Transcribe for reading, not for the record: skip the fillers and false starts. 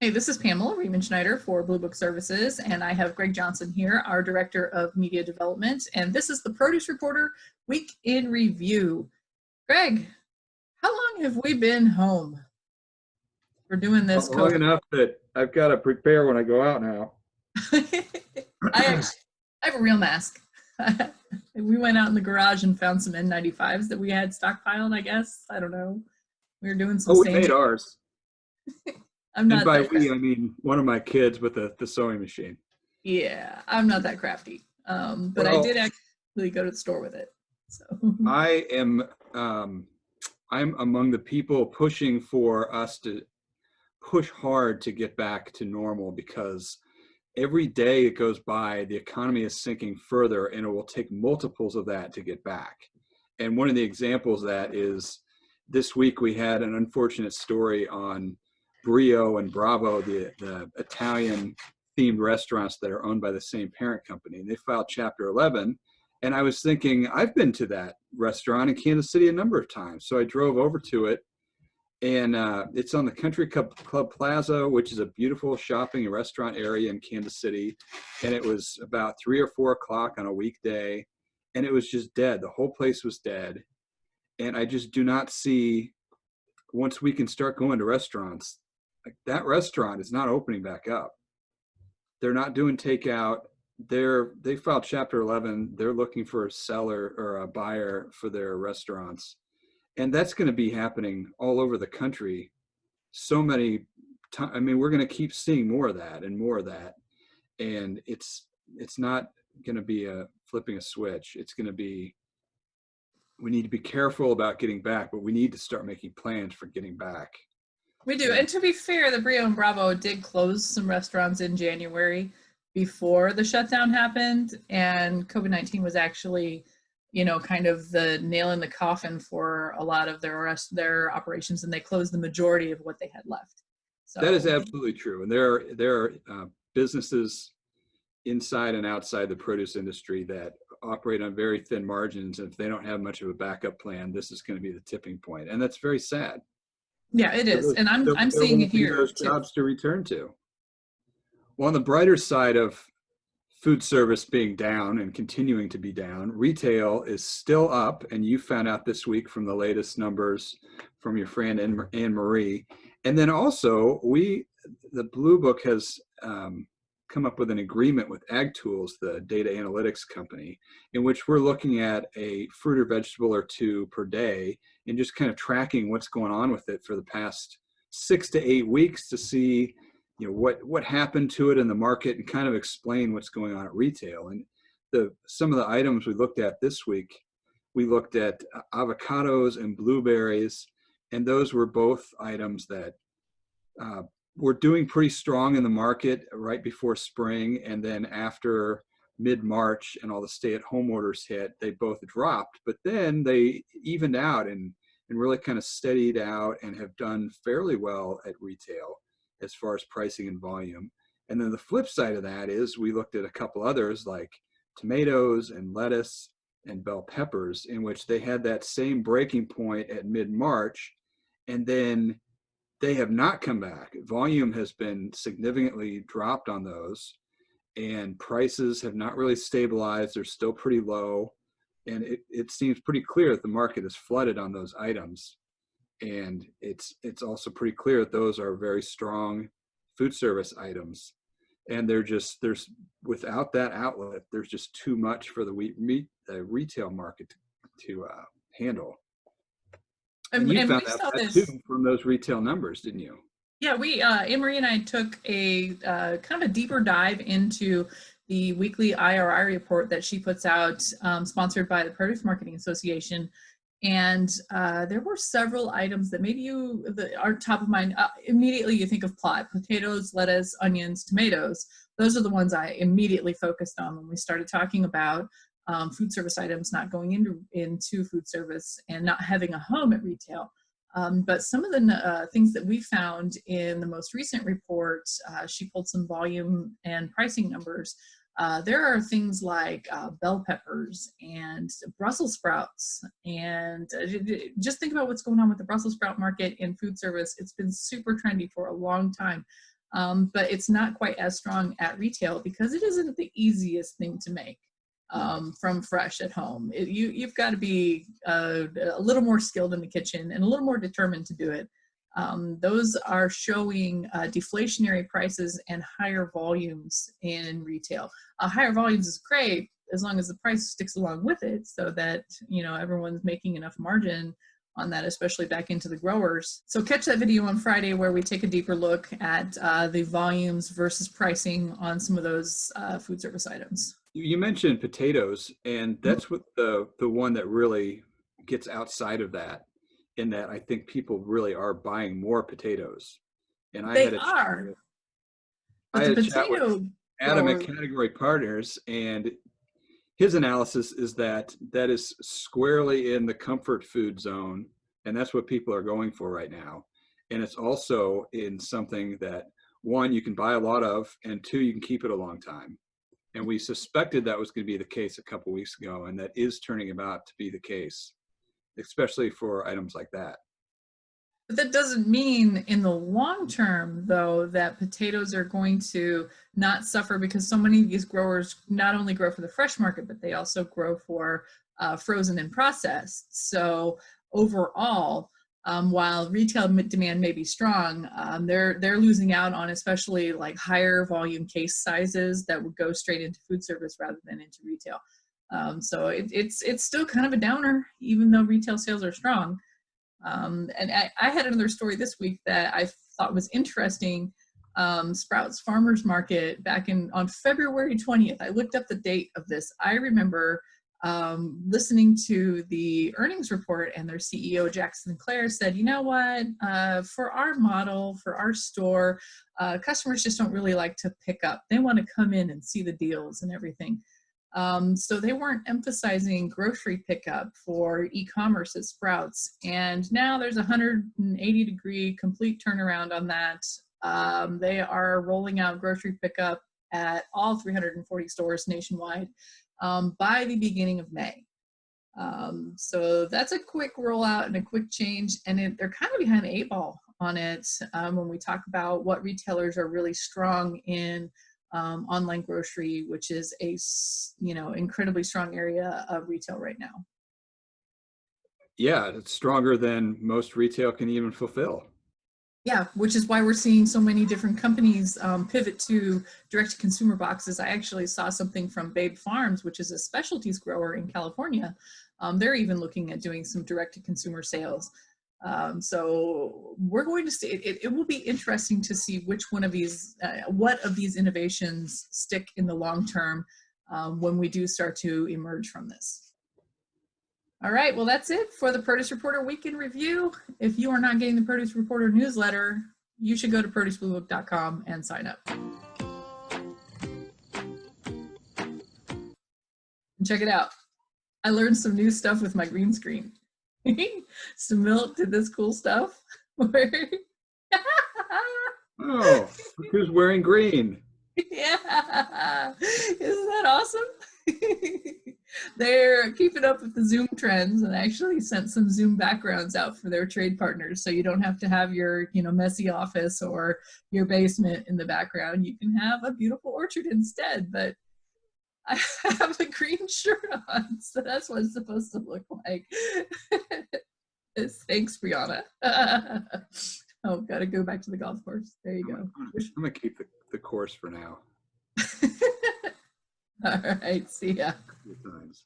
Hey, this is Pamela Riemenschneider for Blue Book Services, and I have Greg Johnson here, our Director of Media Development, and this is the Produce Reporter Week in Review. Greg, how long have we been home? We're doing this Long COVID. enough that I've got to prepare when I go out now. I have a real mask. We went out in the garage and found some N95s that we had stockpiled, I guess. I don't know. We were doing some Oh, we made ours. I'm And not by that we, crafty. I mean one of my kids with the sewing machine. Yeah, I'm not that crafty. But I Well, did actually go to the store with it. So I am I'm among the people pushing for us to push hard to get back to normal, because every day it goes by, the economy is sinking further, and it will take multiples of that to get back. And one of the examples of that is this week we had an unfortunate story on Brio and Bravo, the Italian themed restaurants that are owned by the same parent company. And they filed Chapter 11. And I was thinking, I've been to that restaurant in Kansas City a number of times. So I drove over to it, and it's on the Country Club Plaza, which is a beautiful shopping and restaurant area in Kansas City. And it was about 3 or 4 o'clock on a weekday, and it was just dead. The whole place was dead. And I just do not see, once we can start going to restaurants, like that restaurant is not opening back up. They're not doing takeout. They filed Chapter 11. They're looking for a seller or a buyer for their restaurants. And that's going to be happening all over the country. So many times. I mean, we're going to keep seeing more of that and more of that. And it's not going to be a flipping a switch. It's going to be, we need to be careful about getting back, but we need to start making plans for getting back. we do. And And to be fair, the Brio and Bravo did close some restaurants in January before the shutdown happened, and COVID-19 was actually, kind of the nail in the coffin for a lot of their operations, and they closed the majority of what they had left. that is So absolutely true. And there are businesses inside and outside the produce industry that operate on very thin margins. And if they don't have much of a backup plan, this is going to be the tipping point. And that's very sad. yeah, it is, There, and I'm there seeing it won't be here those too. jobs to return to. Well, on the brighter side of food service being down and continuing to be down, retail is still up. And you found out this week from the latest numbers from your friend Anne Marie. And then also, the Blue Book has come up with an agreement with Ag Tools, the data analytics company, in which we're looking at a fruit or vegetable or two per day and just kind of tracking what's going on with it for the past 6 to 8 weeks to see, what happened to it in the market, and kind of explain what's going on at retail. And some of the items we looked at this week, we looked at avocados and blueberries, and those were both items that were doing pretty strong in the market right before spring. And then after mid-March and all the stay-at-home orders hit, they both dropped, but then they evened out and really kind of steadied out and have done fairly well at retail as far as pricing and volume. And then the flip side of that is we looked at a couple others like tomatoes and lettuce and bell peppers, in which they had that same breaking point at mid-March, and then they have not come back. Volume has been significantly dropped on those, and prices have not really stabilized. They're still pretty low, and it seems pretty clear that the market is flooded on those items. And it's also pretty clear that those are very strong food service items, and there's without that outlet, there's just too much for the retail market to handle. And you And found we out saw that too this. from those retail numbers, didn't you? Yeah, Anne Marie and I took a kind of a deeper dive into the weekly IRI report that she puts out, sponsored by the Produce Marketing Association. And there were several items that maybe are top of mind. Immediately you think of plot: potatoes, lettuce, onions, tomatoes. Those are the ones I immediately focused on when we started talking about food service items not going into food service and not having a home at retail. But some of the things that we found in the most recent report, she pulled some volume and pricing numbers. There are things like bell peppers and Brussels sprouts. And just think about what's going on with the Brussels sprout market in food service. It's been super trendy for a long time. but it's not quite as strong at retail because it isn't the easiest thing to make from fresh at home. You've got to be a little more skilled in the kitchen and a little more determined to do it. Those are showing deflationary prices and higher volumes in retail. Higher volumes is great as long as the price sticks along with it, so that everyone's making enough margin on that, especially back into the growers. So catch that video on Friday where we take a deeper look at the volumes versus pricing on some of those food service items. You mentioned potatoes, and that's what the one that really gets outside of that, in that I think people really are buying more potatoes. And I had a chat with Adam at Category Partners, and his analysis is that that is squarely in the comfort food zone, and that's what people are going for right now. And it's also in something that, one, you can buy a lot of, and two, you can keep it a long time. And we suspected that was going to be the case a couple of weeks ago, and that is turning about to be the case, especially for items like that. But that doesn't mean in the long term, though, that potatoes are going to not suffer, because so many of these growers not only grow for the fresh market, but they also grow for frozen and processed. So overall, while retail demand may be strong, they're losing out on especially like higher volume case sizes that would go straight into food service rather than into retail. So it's still kind of a downer, even though retail sales are strong. And I had another story this week that I thought was interesting. Sprouts Farmers Market back on February 20th. I looked up the date of this. I remember listening to the earnings report, and their CEO, Jack Sinclair, said, you know what, for our model, for our store, customers just don't really like to pick up. They want to come in and see the deals and everything. So they weren't emphasizing grocery pickup for e-commerce at Sprouts. And now there's a 180-degree complete turnaround on that. They are rolling out grocery pickup at all 340 stores nationwide by the beginning of May. So that's a quick rollout and a quick change, and they're kind of behind the 8 ball on it when we talk about what retailers are really strong in online grocery, which is a incredibly strong area of retail right now. Yeah, it's stronger than most retail can even fulfill. Yeah, which is why we're seeing so many different companies pivot to direct-to-consumer boxes. I actually saw something from Babe Farms, which is a specialties grower in California. They're even looking at doing some direct-to-consumer sales. So we're going to see, it will be interesting to see which one of these, what of these innovations stick in the long term when we do start to emerge from this. All right, well, that's it for the Produce Reporter Week in Review. If you are not getting the Produce Reporter newsletter, you should go to producebluebook.com and sign up. And check it out. I learned some new stuff with my green screen. Some milk did this cool stuff. Oh, who's wearing green? Yeah, isn't that awesome? They're keeping up with the Zoom trends and actually sent some Zoom backgrounds out for their trade partners, so you don't have to have your messy office or your basement in the background. You can have a beautiful orchard instead. But I have a green shirt on, so that's what it's supposed to look like. Thanks, Brianna. Oh, gotta go back to the golf course. There you go. I'm gonna keep the course for now. All right, see ya. Good times.